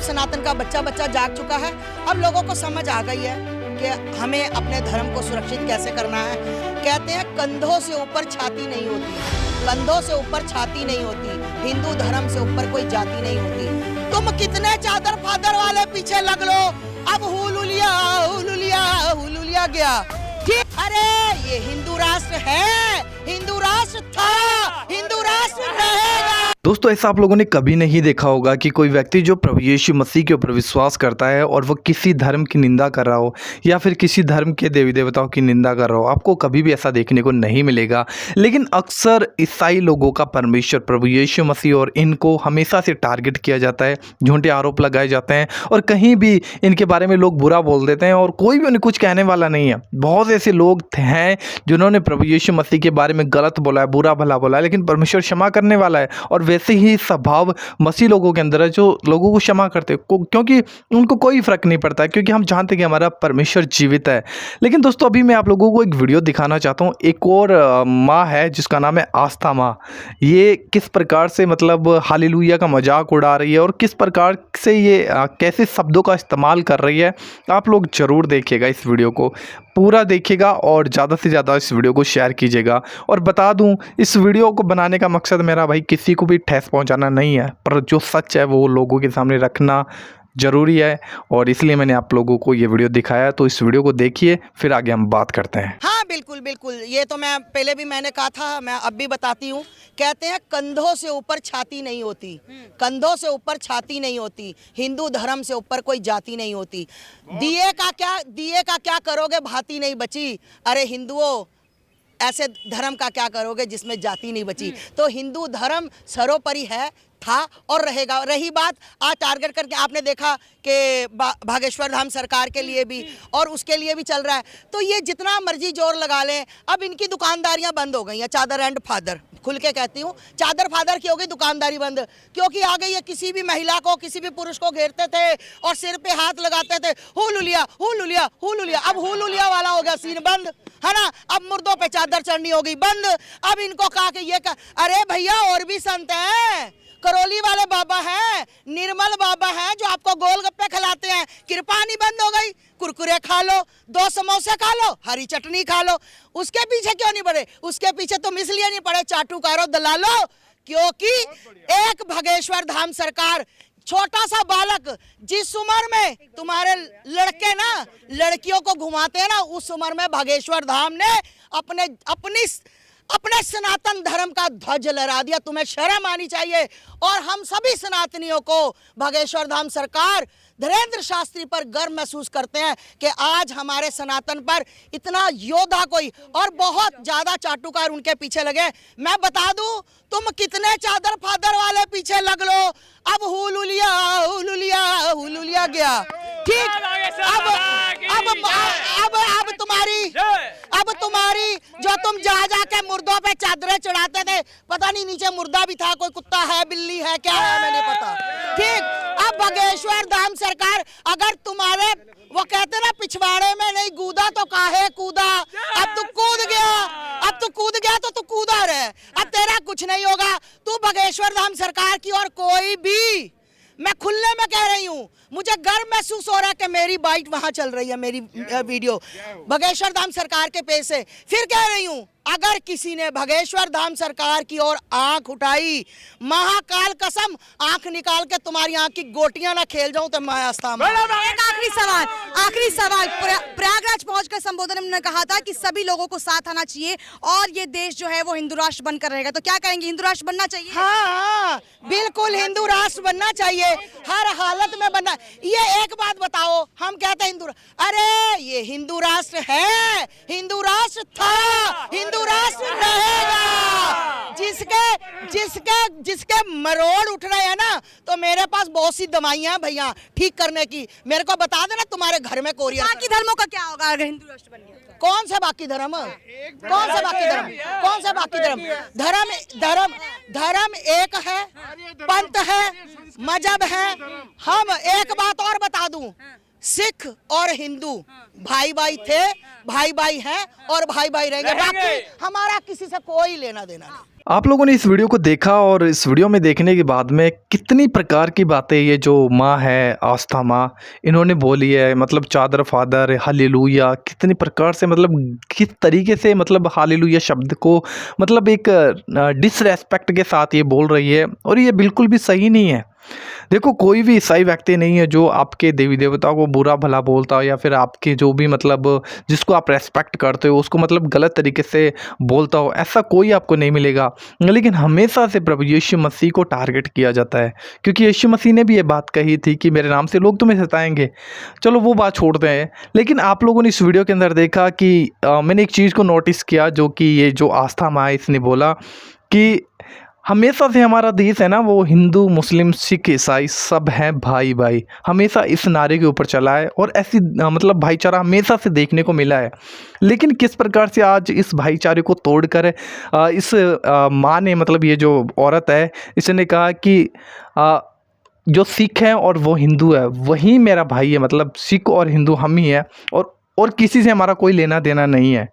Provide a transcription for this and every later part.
सनातन का बच्चा बच्चा जाग चुका है। अब लोगों को समझ आ गई है कि हमें अपने धर्म को सुरक्षित कैसे करना है। कहते हैं कंधों से ऊपर छाती नहीं होती, कंधों से ऊपर छाती नहीं होती, हिंदू धर्म से ऊपर कोई जाति नहीं होती। तुम कितने चादर फादर वाले पीछे लग लो, अब हुलुलिया हुलुलिया हुलुलिया गया। ठीक, अरे ये हिंदू राष्ट्र है, हिंदू राष्ट्र था, हिंदू राष्ट्र रहेगा। दोस्तों, ऐसा आप लोगों ने कभी नहीं देखा होगा कि कोई व्यक्ति जो प्रभु यीशु मसीह के ऊपर विश्वास करता है और वो किसी धर्म की निंदा कर रहा हो या फिर किसी धर्म के देवी देवताओं की निंदा कर रहा हो। आपको कभी भी ऐसा देखने को नहीं मिलेगा। लेकिन अक्सर ईसाई लोगों का परमेश्वर प्रभु यीशु मसीह और इनको हमेशा से टारगेट किया जाता है, झूठे आरोप लगाए जाते हैं और कहीं भी इनके बारे में लोग बुरा बोल देते हैं और कोई भी उन्हें कुछ कहने वाला नहीं है। बहुत ऐसे लोग हैं जिन्होंने प्रभु यीशु मसीह के बारे में गलत बोला है, बुरा भला बोला है, लेकिन परमेश्वर क्षमा करने वाला है। और वैसे ही स्वभाव मसीह लोगों के अंदर है जो लोगों को क्षमा करते हैं, क्योंकि उनको कोई फर्क नहीं पड़ता है, क्योंकि हम जानते हैं कि हमारा परमेश्वर जीवित है। लेकिन दोस्तों, अभी मैं आप लोगों को एक वीडियो दिखाना चाहता हूँ। एक और माँ है जिसका नाम है आस्था माँ। ये किस प्रकार से मतलब हालेलुया का मजाक उड़ा रही है और किस प्रकार से ये कैसे शब्दों का इस्तेमाल कर रही है। आप लोग ज़रूर देखिएगा, इस वीडियो को पूरा देखिएगा और ज़्यादा से ज़्यादा इस वीडियो को शेयर कीजिएगा। और बता दूं, इस वीडियो को बनाने का मकसद मेरा भाई किसी को भी ठेस पहुंचाना नहीं है, पर जो सच है वो लोगों के सामने रखना ज़रूरी है और इसलिए मैंने आप लोगों को ये वीडियो दिखाया। तो इस वीडियो को देखिए, फिर आगे हम बात करते हैं। हाँ बिल्कुल बिल्कुल, ये तो मैं पहले भी मैंने कहा था, मैं अब भी बताती हूँ। कहते हैं कंधों से ऊपर छाती नहीं होती, कंधों से ऊपर छाती नहीं होती, हिंदू धर्म से ऊपर कोई जाति नहीं होती। दिए का क्या करोगे, भाती नहीं बची। अरे हिंदुओं, ऐसे धर्म का क्या करोगे जिसमें जाति नहीं बची। तो हिंदू धर्म सर्वोपरि है, था और रहेगा। रही बात आज टारगेट करके, आपने देखा कि भागेश्वर धाम सरकार के लिए भी और उसके लिए भी चल रहा है। तो ये जितना मर्जी जोर लगा लें, अब इनकी दुकानदारियां बंद हो गई हैं। चादर एंड फादर, खुल के कहती हूँ, चादर फादर की हो गई दुकानदारी बंद, क्योंकि आ गई है किसी भी महिला को, किसी भी पुरुष को घेरते थे और सिर पे हाथ लगाते थे, हुलुलिया हुलुलिया हुलुलिया। अब हुलुलिया वाला हो गया सीन बंद, है ना। अब मुर्दों पे चादर चढ़नी हो गई बंद। अब इनको कहा कि ये अरे भैया और भी संत हैं, करौली वाले बाबा हैं, निर्मल बाबा हैं जो आपको गोलगप्पे खिलाते हैं। कृपानी बंद हो गई, कुरकुरे खा लो, 2 समोसे खा लो, हरी चटनी खा लो। उसके पीछे क्यों नहीं पड़े? उसके पीछे तुम इसलिए नहीं पड़े चाटुकारों दलालो, क्योंकि एक भागेश्वर धाम सरकार, छोटा सा बालक जिस उम्र में तुम्हारे लड़के ना लड़कियों को घुमाते हैं ना, उस उम्र में भागेश्वर धाम ने अपने सनातन धर्म का ध्वज लहरा दिया। तुम्हें शर्म आनी चाहिए। और हम सभी सनातनियों को भागेश्वर धाम सरकार धीरेन्द्र शास्त्री पर गर्व महसूस करते हैं कि आज हमारे सनातन पर इतना योद्धा कोई, और बहुत ज्यादा चाटुकार उनके पीछे लगे। मैं बता दूं, तुम कितने चादर फादर वाले पीछे लग लो, अब हुलुलिया हुलुलिया हुलुलिया गया। ठीक, अब तुम्हारी जो तुम जा के मुर्दों पे चादरें चढ़ाते थे, पता नहीं नीचे मुर्दा भी था, कोई कुत्ता है, बिल्ली है, क्या है मैंने पता। ठीक, अब भागेश्वर धाम सरकार, अगर तुम्हारे वो कहते ना पिछवाड़े में नहीं कूदा तो काहे कूदा। अब तू कूद गया तो तू कूदा रहे, अब तेरा कुछ नहीं होगा। तू भागेश्वर धाम सरकार की और कोई भी, मैं खुले में कह रही हूँ, मुझे गर्व महसूस हो रहा है कि मेरी बाइट वहां चल रही है, मेरी वीडियो भागेश्वर धाम सरकार के पेज से। फिर कह रही हूँ, अगर किसी ने भागेश्वर धाम सरकार की ओर आंख उठाई, महाकाल कसम आंख निकाल के तुम्हारी आंख की गोटियां ना खेल जाऊं तो मैं आस्था में। एक आखिरी सवाल प्रयागराज पहुंचकर संबोधन में कहा था कि सभी लोगों को साथ आना चाहिए और ये देश जो है वो हिंदू राष्ट्र बनकर रहेगा। तो क्या कहेंगे, हिंदू राष्ट्र बनना चाहिए? हाँ बिल्कुल, हिंदू राष्ट्र बनना चाहिए, हर हालत में बनना। ये एक बात बताओ, हम कहते हैं हिंदू, अरे ये हिंदू राष्ट्र है, हिंदू राष्ट्र था, हिंदू राष्ट्र रहेगा। जिसके मरोड़ उठ रहे हैं ना, तो मेरे पास बहुत सी दवाइयां भैया ठीक करने की। मेरे को बता देना तुम्हारे घर में कोरियर। बाकी धर्मों का क्या होगा अगर हिंदू राष्ट्र बन गया? कौन से बाकी धर्म, कौन से बाकी धर्म, कौन से बाकी धर्म? धर्म एक है, पंथ है, मजहब है। हम एक बात और बता दूं, सिख और हिंदू भाई भाई थे, भाई भाई हैं और भाई भाई रहेंगे। बाकी हमारा किसी से कोई लेना देना नहीं। आप लोगों ने इस वीडियो को देखा और इस वीडियो में देखने के बाद में कितनी प्रकार की बातें ये जो माँ है, आस्था माँ, इन्होंने बोली है। मतलब चादर फादर, हालेलुया, कितनी प्रकार से, मतलब किस तरीके से, मतलब हालेलुया शब्द को मतलब एक डिसरेस्पेक्ट के साथ ये बोल रही है, और ये बिल्कुल भी सही नहीं है। देखो, कोई भी ईसाई व्यक्ति नहीं है जो आपके देवी देवताओं को बुरा भला बोलता हो, या फिर आपके जो भी मतलब जिसको आप रेस्पेक्ट करते हो उसको मतलब गलत तरीके से बोलता हो, ऐसा कोई आपको नहीं मिलेगा। लेकिन हमेशा से प्रभु यीशु मसीह को टारगेट किया जाता है, क्योंकि यीशु मसीह ने भी ये बात कही थी कि मेरे नाम से लोग तुम्हें सताएंगे। चलो वो बात छोड़ते हैं, लेकिन आप लोगों ने इस वीडियो के अंदर देखा कि मैंने एक चीज़ को नोटिस किया, जो कि ये जो आस्था माँ इसने बोला कि हमेशा से हमारा देश है ना, वो हिंदू मुस्लिम सिख ईसाई सब हैं भाई भाई, हमेशा इस नारे के ऊपर चला है, और ऐसी मतलब भाईचारा हमेशा से देखने को मिला है। लेकिन किस प्रकार से आज इस भाईचारे को तोड़कर इस माँ ने, मतलब ये जो औरत है, इसने कहा कि जो सिख हैं और वो हिंदू है वही मेरा भाई है, मतलब सिख और हिंदू हम ही हैं, और किसी से हमारा कोई लेना देना नहीं है।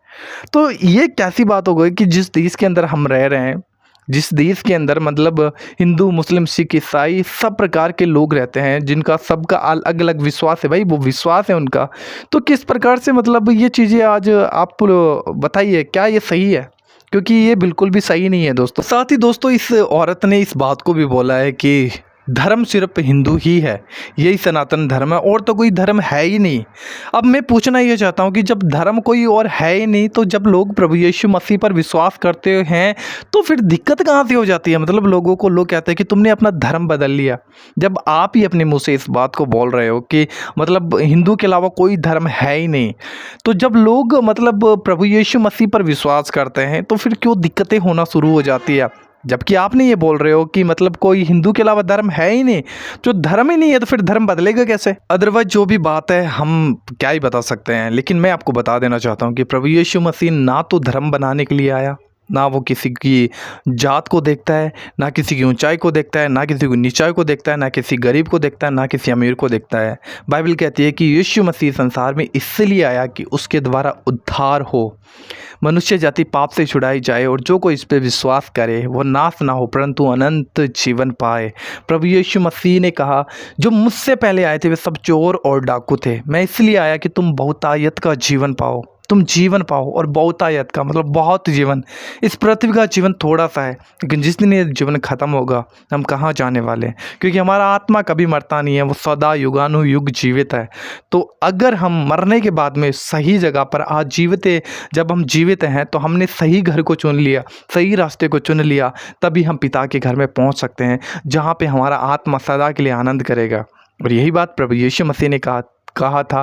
तो ये कैसी बात हो गई कि जिस देश के अंदर हम रह रहे हैं, जिस देश के अंदर मतलब हिंदू मुस्लिम सिख ईसाई सब प्रकार के लोग रहते हैं, जिनका सबका अलग अलग विश्वास है, भाई वो विश्वास है उनका, तो किस प्रकार से मतलब ये चीज़ें आज आप बताइए, क्या ये सही है? क्योंकि ये बिल्कुल भी सही नहीं है दोस्तों। साथ ही दोस्तों, इस औरत ने इस बात को भी बोला है कि धर्म सिर्फ हिंदू ही है, यही सनातन धर्म है, और तो कोई धर्म है ही नहीं। अब मैं पूछना ये चाहता हूँ कि जब धर्म कोई और है ही नहीं, तो जब लोग प्रभु यीशु मसीह पर विश्वास करते हैं तो फिर दिक्कत कहाँ से हो जाती है? मतलब लोगों को लोग कहते हैं कि तुमने अपना धर्म बदल लिया, जब आप ही अपने मुँह से इस बात को बोल रहे हो कि मतलब हिंदू के अलावा कोई धर्म है ही नहीं। तो जब लोग मतलब प्रभु यीशु मसीह पर विश्वास करते हैं तो फिर क्यों दिक्कतें होना शुरू हो जाती है? जबकि आपने ये बोल रहे हो कि मतलब कोई हिंदू के अलावा धर्म है ही नहीं, जो धर्म ही नहीं है तो फिर धर्म बदलेगा कैसे? अदरवाइज जो भी बात है हम क्या ही बता सकते हैं, लेकिन मैं आपको बता देना चाहता हूँ कि प्रभु यीशु मसीह ना तो धर्म बनाने के लिए आया, ना वो किसी की जात को देखता है, ना किसी की ऊंचाई को देखता है, ना किसी की नीचाई को देखता है, ना किसी गरीब को देखता है, ना किसी अमीर को देखता है। बाइबल कहती है कि यीशु मसीह संसार में इसलिए आया कि उसके द्वारा उद्धार हो, मनुष्य जाति पाप से छुड़ाई जाए, और जो कोई इस पर विश्वास करे वो नाश ना हो परंतु अनंत जीवन पाए। प्रभु यीशु मसीह ने कहा, जो मुझसे पहले आए थे वे सब चोर और डाकू थे, मैं इसलिए आया कि तुम बहुतायत का जीवन पाओ, तुम जीवन पाओ, और बहुतायत का मतलब बहुत जीवन। इस पृथ्वी का जीवन थोड़ा सा है, लेकिन जिस दिन ये जीवन खत्म होगा हम कहाँ जाने वाले हैं? क्योंकि हमारा आत्मा कभी मरता नहीं है, वो सदा युगानुयुग जीवित है। तो अगर हम मरने के बाद में सही जगह पर आज जीवित है, जब हम जीवित हैं तो हमने सही घर को चुन लिया, सही रास्ते को चुन लिया, तभी हम पिता के घर में पहुँच सकते हैं, जहाँ पर हमारा आत्मा सदा के लिए आनंद करेगा। और यही बात प्रभु यीशु मसीह ने कहा था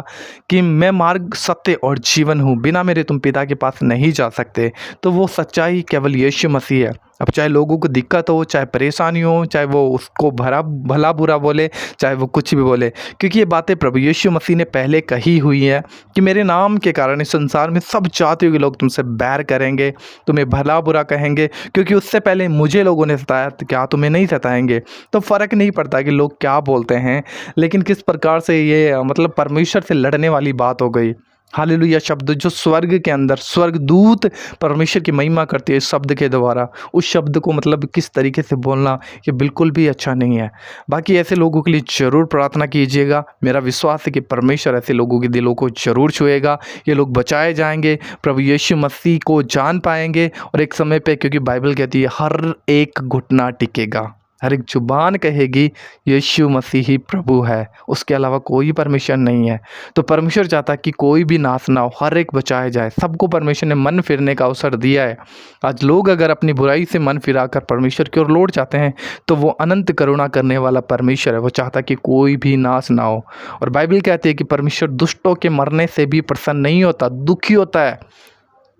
कि मैं मार्ग, सत्य और जीवन हूँ, बिना मेरे तुम पिता के पास नहीं जा सकते। तो वो सच्चाई केवल यीशु मसीह है। अब चाहे लोगों को दिक्कत हो, चाहे परेशानी हो, चाहे वो उसको भला बुरा बोले, चाहे वो कुछ भी बोले, क्योंकि ये बातें प्रभु यीशु मसीह ने पहले कही हुई है कि मेरे नाम के कारण इस संसार में सब जातियों के लोग तुमसे बैर करेंगे, तुम्हें भला बुरा कहेंगे, क्योंकि उससे पहले मुझे लोगों ने सताया, तो क्या तुम्हें नहीं सताएंगे? तो फ़र्क नहीं पड़ता कि लोग क्या बोलते हैं, लेकिन किस प्रकार से ये मतलब परमेश्वर से लड़ने वाली बात हो गई। हालेलुया शब्द जो स्वर्ग के अंदर स्वर्गदूत परमेश्वर की महिमा करती है इस शब्द के द्वारा, उस शब्द को मतलब किस तरीके से बोलना, ये बिल्कुल भी अच्छा नहीं है। बाकी ऐसे लोगों के लिए ज़रूर प्रार्थना कीजिएगा। मेरा विश्वास है कि परमेश्वर ऐसे लोगों के दिलों को ज़रूर छुएगा, ये लोग बचाए जाएंगे, प्रभु यीशु मसीह को जान पाएंगे, और एक समय पे, क्योंकि बाइबल कहती है हर एक घुटना टिकेगा, हर एक जुबान कहेगी यीशु मसीह ही प्रभु है, उसके अलावा कोई परमेश्वर नहीं है। तो परमेश्वर चाहता है कि कोई भी नाश ना हो, हर एक बचाया जाए। सबको परमेश्वर ने मन फिरने का अवसर दिया है। आज लोग अगर अपनी बुराई से मन फिराकर परमेश्वर की ओर लौट जाते हैं तो वो अनंत करुणा करने वाला परमेश्वर है, वो चाहता है कि कोई भी नाश ना हो। और बाइबल कहती है कि परमेश्वर दुष्टों के मरने से भी प्रसन्न नहीं होता, दुखी होता है,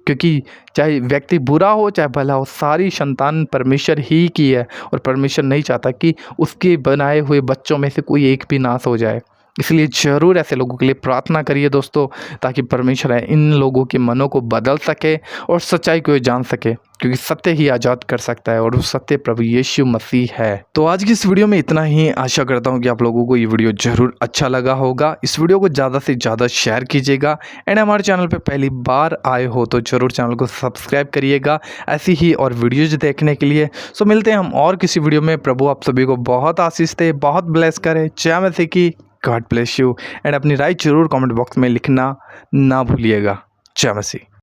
क्योंकि चाहे व्यक्ति बुरा हो चाहे भला हो, सारी संतान परमेश्वर ही की है, और परमेश्वर नहीं चाहता कि उसके बनाए हुए बच्चों में से कोई एक भी नाश हो जाए। इसलिए ज़रूर ऐसे लोगों के लिए प्रार्थना करिए दोस्तों, ताकि परमेश्वर है इन लोगों के मनों को बदल सके और सच्चाई को जान सके, क्योंकि सत्य ही आज़ाद कर सकता है और वो सत्य प्रभु यीशु मसीह है। तो आज की इस वीडियो में इतना ही। आशा करता हूँ कि आप लोगों को ये वीडियो ज़रूर अच्छा लगा होगा। इस वीडियो को ज़्यादा से ज़्यादा शेयर कीजिएगा एंड हमारे चैनल पे पहली बार आए हो तो ज़रूर चैनल को सब्सक्राइब करिएगा ऐसी ही और वीडियोज़ देखने के लिए। सो मिलते हैं हम और किसी वीडियो में। प्रभु आप सभी को बहुत आशीष दे, बहुत ब्लेस करे। जय मसीह की। गॉड ब्लेस यू एंड अपनी राय जरूर कमेंट बॉक्स में लिखना ना भूलिएगा। जय मसीह।